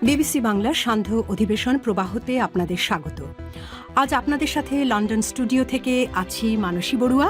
BBC বাংলার সান্ধ্য অধিবেশন প্রবাহতে আপনাদের স্বাগত। আজ আপনাদের সাথে লন্ডন স্টুডিও থেকে আছি মানসী বড়ুয়া।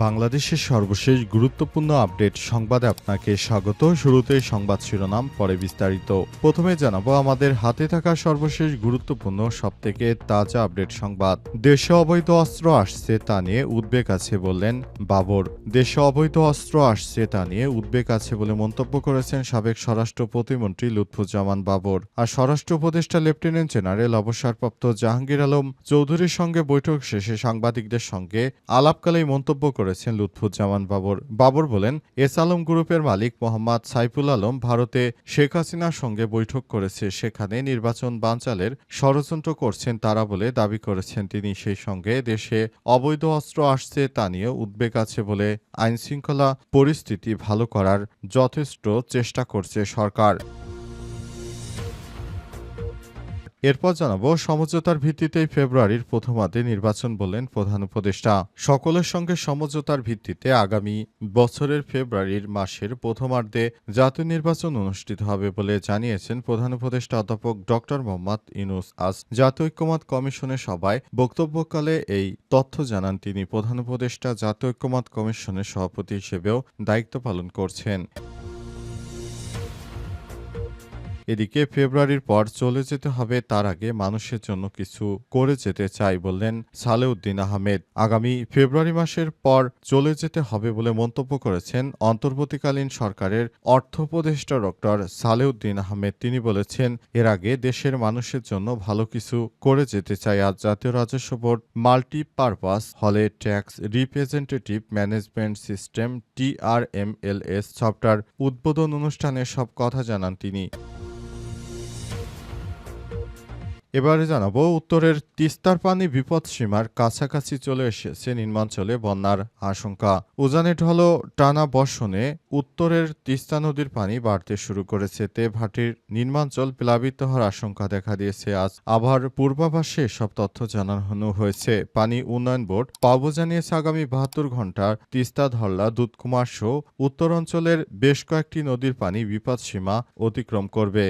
বাংলাদেশের সর্বশেষ গুরুত্বপূর্ণ আপডেট সংবাদে আপনাকে স্বাগত। শুরুতেই সংবাদ শিরোনাম, পরে বিস্তারিত। প্রথমে জানাবো আমাদের হাতে থাকা সর্বশেষ গুরুত্বপূর্ণ সবথেকে তাজা আপডেট সংবাদ। দেশে অবৈধ অস্ত্র আসছে তা নিয়ে উদ্বেগ আছে বললেন বাবর। দেশে অবৈধ অস্ত্র আসছে তা নিয়ে উদ্বেগ আছে বলে মন্তব্য করেছেন সাবেক স্বরাষ্ট্র প্রতিমন্ত্রী লুৎফুজ্জামান বাবর। আর স্বরাষ্ট্র উপদেষ্টা লেফটেন্যান্ট জেনারেল অবসরপ্রাপ্ত জাহাঙ্গীর আলম চৌধুরীর সঙ্গে বৈঠক শেষে সাংবাদিকদের সঙ্গে আলাপকালেই মন্তব্য করেছেন লুৎফুজ্জামান বাবর। বাবর বলেন, এস আলম গ্রুপের মালিক মোহাম্মদ সাইফুল আলম ভারতে শেখ হাসিনার সঙ্গে বৈঠক করেছে, সেখানে নির্বাচন বানচালের ষড়যন্ত্র করছেন তারা বলে দাবি করেছেন তিনি। সেই সঙ্গে দেশে অবৈধ অস্ত্র আসছে তা নিয়ে উদ্বেগ আছে বলে আইনশৃঙ্খলা পরিস্থিতি ভালো করার যথেষ্ট চেষ্টা করছে সরকার। এরপর জানাবো সমঝোতার ভিত্তিতেই ফেব্রুয়ারির প্রথমার্ধে নির্বাচন বললেন প্রধান উপদেষ্টা। সকলের সঙ্গে সমঝোতার ভিত্তিতে আগামী বছরের ফেব্রুয়ারির মাসের প্রথমার্ধে জাতীয় নির্বাচন অনুষ্ঠিত হবে বলে জানিয়েছেন প্রধান উপদেষ্টা অধ্যাপক ড মোহাম্মদ ইউনূস। আজ জাতীয় ঐক্যমত্য কমিশনের সভায় বক্তব্যকালে এই তথ্য জানান তিনি। প্রধান উপদেষ্টা জাতীয় ঐক্যমত্য কমিশনের সভাপতি হিসেবেও দায়িত্ব পালন করছেন। এদিকে ফেব্রুয়ারির পর চলে যেতে হবে, তার আগে মানুষের জন্য কিছু করে যেতে চাই বললেন সালেউদ্দিন আহমেদ। আগামী ফেব্রুয়ারি মাসের পর চলে যেতে হবে বলে মন্তব্য করেছেন অন্তর্বর্তীকালীন সরকারের অর্থ উপদেষ্টা ডক্টর সালেউদ্দিন আহমেদ। তিনি বলেছেন, এর আগে দেশের মানুষের জন্য ভালো কিছু করে যেতে চাই। আজ জাতীয় রাজস্ব বোর্ড মাল্টিপারপাস হলে tax representative management system TRMLS software উদ্বোধন অনুষ্ঠানে সব কথা জানান তিনি। এবারে জানাবো উত্তরের তিস্তার পানি বিপদসীমার কাছাকাছি চলে এসেছে, নিম্নাঞ্চলে বন্যার আশঙ্কা। উজানে ঢলো টানা বর্ষণে উত্তরের তিস্তা নদীর পানি বাড়তে শুরু করেছে। তে ভাটির নিম্নাঞ্চল প্লাবিত হওয়ার আশঙ্কা দেখা দিয়েছে। আজ আবহাওয়ার পূর্বাভাসে সব তথ্য জানানো হয়েছে। পানি উন্নয়ন বোর্ড পাবো জানিয়েছে, আগামী ৭২ ঘণ্টার তিস্তা, ধরলা, দুধকুমার সহ উত্তর অঞ্চলের বেশ কয়েকটি নদীর পানি বিপদসীমা অতিক্রম করবে।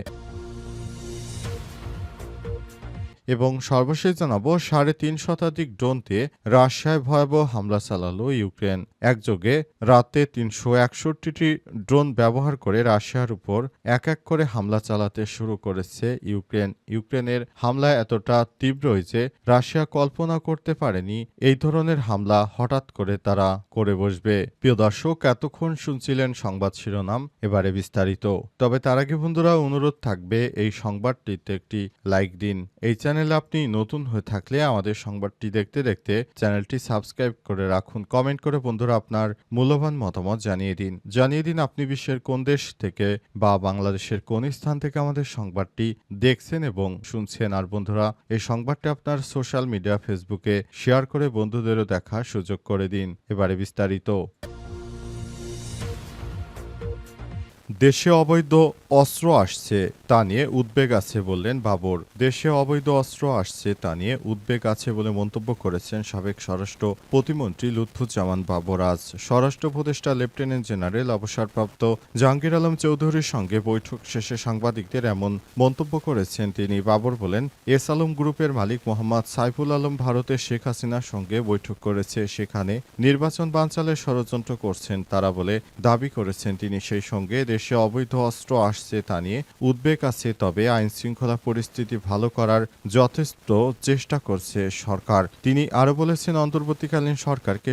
এবং সর্বশেষ জানাবো ৩.৫ শতাধিক ড্রোন দিয়ে রাশিয়ায় ভয়াবহ হামলা চালালো ইউক্রেন। একযোগে রাতে ৩৬১টি ড্রোন ব্যবহার করে রাশিয়ার উপর এক এক করে হামলা চালাতে শুরু করেছে ইউক্রেন। ইউক্রেনের হামলা এতটা তীব্রই যে রাশিয়া কল্পনা করতে পারেনি এই ধরনের হামলা হঠাৎ করে তারা করে বসবে। প্রিয় দর্শক, এতক্ষণ শুনছিলেন সংবাদ শিরোনাম, এবারে বিস্তারিত। তবে তার আগে বন্ধুরা অনুরোধ থাকবে, এই সংবাদটিতে একটি লাইক দিন। এই চ্যানেলে আপনি নতুন হয়ে থাকলে আমাদের সংবাদটি দেখতে দেখতে চ্যানেলটি সাবস্ক্রাইব করে রাখুন। কমেন্ট করে বন্ধুরা আপনার মূল্যবান মতামত জানিয়ে দিন আপনি বিশ্বের কোন দেশ থেকে বা বাংলাদেশের কোন স্থান থেকে আমাদের সংবাদটি দেখছেন এবং শুনছেন। আর বন্ধুরা, এই সংবাদটি আপনার সোশ্যাল মিডিয়া ফেসবুকে শেয়ার করে বন্ধুদেরও দেখার সুযোগ করে দিন। এবারে বিস্তারিত। দেশে অবৈধ অস্ত্র আসছে তা নিয়ে উদ্বেগ আছে বললেন বাবর। দেশে অবৈধ অস্ত্র আসছে তা নিয়ে উদ্বেগ আছে বলে মন্তব্য করেছেন সাবেক স্বরাষ্ট্র প্রতিমন্ত্রী লুৎফুজ্জামান বাবর। আজ স্বরাষ্ট্র উপদেষ্টা লেফটেন্যান্ট জেনারেল অবসরপ্রাপ্ত জাহাঙ্গীর আলম চৌধুরীর সঙ্গে বৈঠক শেষে সাংবাদিকদের এমন মন্তব্য করেছেন তিনি। বাবর বলেন, এস আলম গ্রুপের মালিক মোহাম্মদ সাইফুল আলম ভারতে শেখ হাসিনার সঙ্গে বৈঠক করেছে, সেখানে নির্বাচন বানচালের ষড়যন্ত্র করছেন তারা বলে দাবি করেছেন তিনি। সেই সঙ্গে দেশে অবৈধ অস্ত্র আসছে তা নিয়ে উদ্বেগ আছে, তবে আইনশৃঙ্খলা পরিস্থিতি ভালো করার যথেষ্ট চেষ্টা করছে সরকার। তিনি আরো বলেছেন, অন্তর্বর্তীকালীন সরকারকে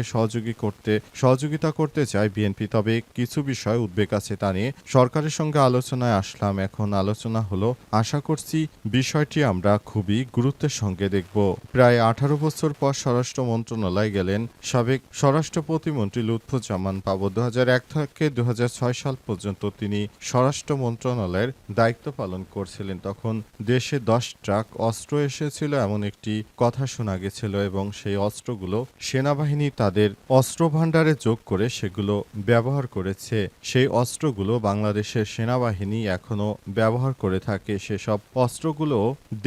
সহযোগিতা করতে চায় বিএনপি, তবে কিছু বিষয় উদ্বেগ আছে তা নিয়ে সরকারের সঙ্গে আলোচনায় আসলাম। এখন আলোচনা হলো, আশা করছি বিষয়টি আমরা খুবই গুরুত্বের সঙ্গে দেখব। প্রায় 18 বছর পর স্বরাষ্ট্র মন্ত্রণালয়ে গেলেন সাবেক স্বরাষ্ট্র প্রতিমন্ত্রী লুৎফুজ্জামান বাবর। 2001 থেকে 2006 সাল পর্যন্ত তিনি স্বরাষ্ট্র মন্ত্রণালয়ের দায়িত্ব পালন করছিলেন। তখন দেশে 10 ট্রাক অস্ত্র এসেছিল এমন একটি কথা শোনা গেছিল এবং সেই অস্ত্রগুলো সেনাবাহিনী তাদের অস্ত্র ভাণ্ডারে যোগ করে সেগুলো ব্যবহার করেছে। সেই অস্ত্রগুলো বাংলাদেশের সেনাবাহিনী এখনো ব্যবহার করে থাকে। সেসব অস্ত্রগুলো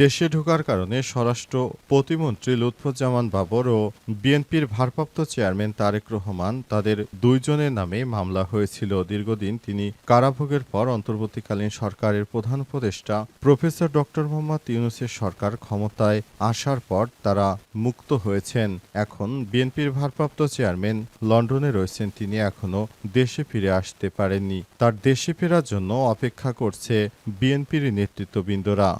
দেশে ঢোকার কারণে স্বরাষ্ট্র প্রতিমন্ত্রী লুৎফুজ্জামান বাবর ও বিএনপির ভারপ্রাপ্ত চেয়ারম্যান তারেক রহমান, তাদের দুইজনের নামে মামলা হয়েছিল। দীর্ঘদিন তিনি কারাবরণ কারাভোগের পর অন্তর্বর্তীকালীন সরকারের প্রধান উপদেষ্টা প্রফেসর ডক্টর মোহাম্মদ ইউনূসের সরকার ক্ষমতায় আসার পর তারা মুক্ত হয়েছেন। এখন বিএনপির ভারপ্রাপ্ত চেয়ারম্যান লন্ডনে রয়েছেন, তিনি এখনও দেশে ফিরে আসতে পারেননি। তার দেশে ফেরার জন্য অপেক্ষা করছে বিএনপির নেতৃত্ববৃন্দরা।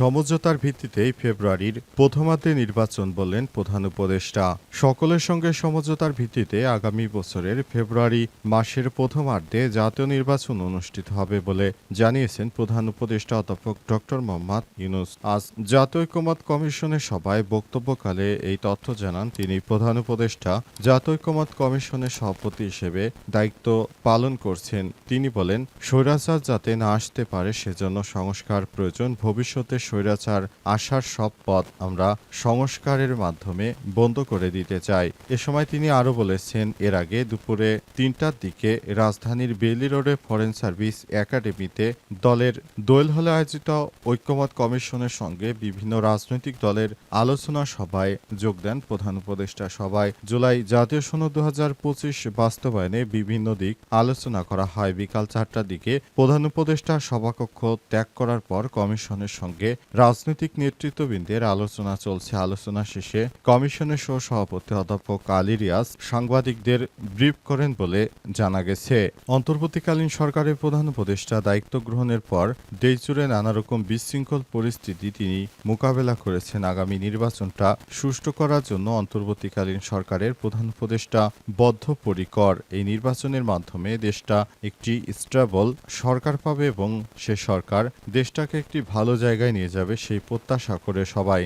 সমঝোতার ভিত্তিতেই ফেব্রুয়ারির প্রথমার্ধে নির্বাচন বললেন প্রধান উপদেষ্টা। সকলের সঙ্গে সমঝোতার ভিত্তিতে আগামী বছরের ফেব্রুয়ারি মাসের প্রথমার্ধে জাতীয় নির্বাচন অনুষ্ঠিত হবে বলে জানিয়েছেন প্রধান উপদেষ্টা অধ্যাপক ডক্টর মোহাম্মদ ইউনূস। আজ জাতীয় ঐক্যমত্য কমিশনের সভায় বক্তব্যকালে এই তথ্য জানান তিনি। প্রধান উপদেষ্টা জাতীয় ঐক্যমত্য কমিশনের সভাপতি হিসেবে দায়িত্ব পালন করছেন। তিনি বলেন, স্বৈরাচার যাতে না আসতে পারে সেজন্য সংস্কার প্রয়োজন। ভবিষ্যতে স্বৈরাচার আসার সব পথ আমরা সংস্কারের মাধ্যমে বন্ধ করে দিতে চাই। এ সময় তিনি আরও বলেছেন, এর আগে দুপুরে ৩টার দিকে রাজধানীর বেইলি রোডে ফরেন সার্ভিস একাডেমিতে দলের দোয়েল হলে আয়োজিত ঐক্যমত্য কমিশনের সঙ্গে বিভিন্ন রাজনৈতিক দলের আলোচনা সভায় যোগ দেন প্রধান উপদেষ্টা। সভায় জুলাই জাতীয় সনদ ২০২৫ বাস্তবায়নে বিভিন্ন দিক আলোচনা করা হয়। বিকাল ৪টার দিকে প্রধান উপদেষ্টা সভাকক্ষ ত্যাগ করার পর কমিশনের সঙ্গে রাজনৈতিক নেতৃত্ববৃন্দের আলোচনা চলছে। আলোচনা শেষে কমিশনের সহ-সভাপতি অধ্যাপক আলী রিয়াজ সাংবাদিকদের ব্রিফ করেন বলে জানা গেছে। অন্তর্বর্তীকালীন সরকারের প্রধান উপদেষ্টা দায়িত্ব গ্রহণের পর দেশজুড়ে নানা রকম বিশৃঙ্খল পরিস্থিতি তিনি মোকাবেলা করেছেন। আগামী নির্বাচনটা সুষ্ঠু করার জন্য অন্তর্বর্তীকালীন সরকারের প্রধান উপদেষ্টা বদ্ধপরিকর। এই নির্বাচনের মাধ্যমে দেশটা একটি স্টেবল সরকার পাবে এবং সে সরকার দেশটাকে একটি ভালো জায়গায় নিয়ে যাবে, সেই প্রত্যাশা করে সবাই।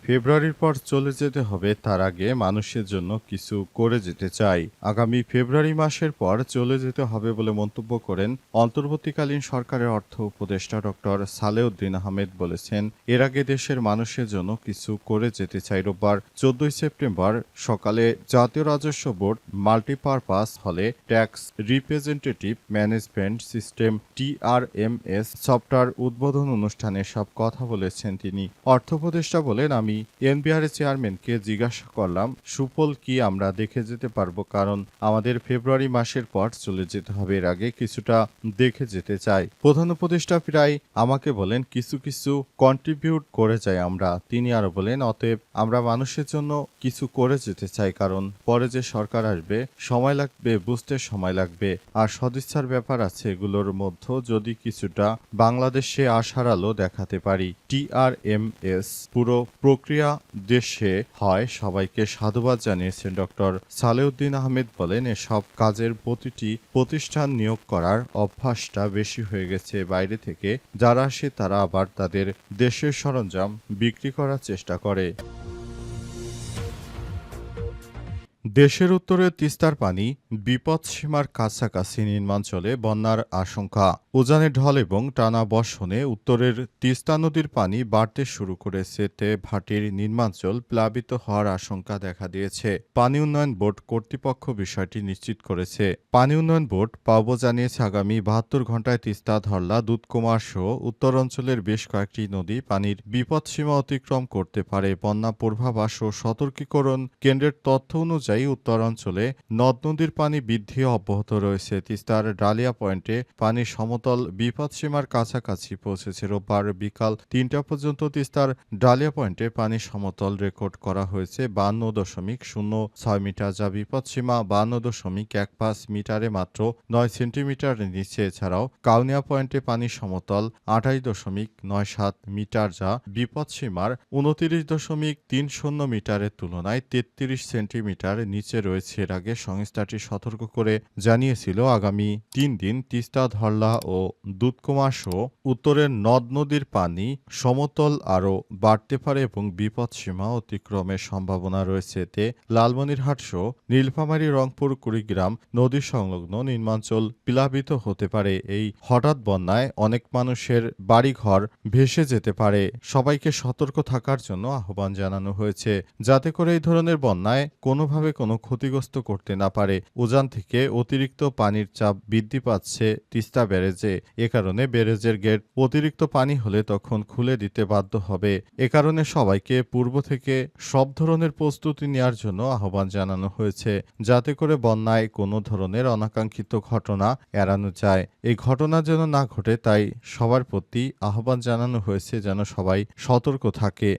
ফেব্রুয়ারির পর চলে যেতে হবে, তার আগে মানুষের জন্য কিছু করে যেতে চাই। আগামী ফেব্রুয়ারি মাসের পর চলে যেতে হবে বলে মন্তব্য করেন অন্তর্বর্তীকালীন সরকারের অর্থ উপদেষ্টা ডক্টর সালেউদ্দিন আহমেদ। বলেছেন, এর আগে দেশের মানুষের জন্য কিছু করে যেতে চাই। রোববার ১৪ সেপ্টেম্বর সকালে জাতীয় রাজস্ব বোর্ড মাল্টিপারপাস হলে tax representative management system TRMS software উদ্বোধন অনুষ্ঠানে সব কথা বলেছেন তিনি। অর্থ উপদেষ্টা বলেন, আমি এনবিআর চেয়ারম্যানকে জিজ্ঞাসা করলাম সুফল কি আমরা দেখে যেতে পারবো, কারণ আমাদের ফেব্রুয়ারি মাসের পর চলে যেতে হবে, এর আগে কিছুটা দেখে যেতে চাই। প্রধান উপদেষ্টা প্রায় আমাকে বলেন কিছু কিছু কন্ট্রিবিউট করে যাই আমরা। তিনি আরো বলেন, অতএব আমরা মানুষের জন্য কিছু করে যেতে চাই, কারণ পরে যে সরকার আসবে সময় লাগবে, বুঝতে সময় লাগবে, আর সদিচ্ছার ব্যাপার আছে। এগুলোর মধ্যে যদি কিছুটা বাংলাদেশে আশার আলো দেখাতে পারি, TRMS পুরো প্রক্রিয়া দেশে হয়, সবাইকে সাধুবাদ জানিয়েছেন ডক্টর সালেউদ্দিন আহমেদ। বলেন, এসব কাজের প্রতিটি প্রতিষ্ঠান নিয়োগ করার অভ্যাসটা বেশি হয়ে গেছে। বাইরে থেকে যারা আসে তারা আবার তাদের দেশের সরঞ্জাম বিক্রি করার চেষ্টা করে। দেশের উত্তরে তিস্তার পানি বিপদসীমার কাছাকাছি, নিম্নাঞ্চলে বন্যার আশঙ্কা। উজানের ঢল এবং টানা বর্ষণে উত্তরের তিস্তা নদীর পানি বাড়তে শুরু করেছে। তে ভাটির নিম্নাঞ্চল প্লাবিত হওয়ার আশঙ্কা দেখা দিয়েছে। পানি উন্নয়ন বোর্ড কর্তৃপক্ষ বিষয়টি নিশ্চিত করেছে। পানি উন্নয়ন বোর্ড পাওবো জানিয়েছে, আগামী ৭২ ঘণ্টায় তিস্তা, ধরলা, দুধকুমার সহ উত্তরাঞ্চলের বেশ কয়েকটি নদী পানির বিপদসীমা অতিক্রম করতে পারে। বন্যা পূর্বাভাস ও সতর্কীকরণ কেন্দ্রের তথ্য অনুযায়ী উত্তরাঞ্চলে নদ নদীর পানি বৃদ্ধি অব্যাহত রয়েছে। তিস্তার ডালিয়া পয়েন্টে পানি সমতল বিপদসীমার কাছাকাছি পৌঁছেছে। রোববার বিকাল ৩টা পর্যন্ত তিস্তার ডালিয়া পয়েন্টে পানি সমতল রেকর্ড করা হয়েছে ৫২.০৬ মিটার, যা বিপদসীমা ৫২.১৫ মিটারে মাত্র ৯ সেন্টিমিটার নিচে। এছাড়াও কাউনিয়া পয়েন্টে পানি সমতল ২৮.৯৭ মিটার, যা বিপদসীমার ২৯.৩০ মিটারের তুলনায় ৩৩ সেন্টিমিটার নিচে রয়েছে। এর আগে সংস্থাটি সতর্ক করে জানিয়েছিল, আগামী ৩ দিন তিস্তা, ধরলা ও দুধকুমার সহ উত্তরের নদ নদীর পানি সমতল আরও বাড়তে পারে এবং বিপদসীমা অতিক্রমের সম্ভাবনা রয়েছে। এতে লালমনিরহাট সহ নীলফামারী, রংপুর, কুড়িগ্রাম নদী সংলগ্ন নিম্নাঞ্চল প্লাবিত হতে পারে। এই হঠাৎ বন্যায় অনেক মানুষের বাড়িঘর ভেসে যেতে পারে। সবাইকে সতর্ক থাকার জন্য আহ্বান জানানো হয়েছে, যাতে করে এই ধরনের বন্যায় কোনোভাবে কোনো ক্ষতিগ্রস্ত করতে না পারে। উজান থেকে অতিরিক্ত পানির চাপ বৃদ্ধি পাচ্ছে তিস্তা ব্যারেজে। এ কারণে ব্যারেজের গেট অতিরিক্ত পানি হলে তখন খুলে দিতে বাধ্য হবে। এ কারণে সবাইকে পূর্ব থেকে সব ধরনের প্রস্তুতি নেওয়ার জন্য আহ্বান জানানো হয়েছে, যাতে করে বন্যায় কোনো ধরনের অনাকাঙ্ক্ষিত ঘটনা এড়ানো যায়। এই ঘটনা যেন না ঘটে তাই সবার প্রতি আহ্বান জানানো হয়েছে যেন সবাই সতর্ক থাকে।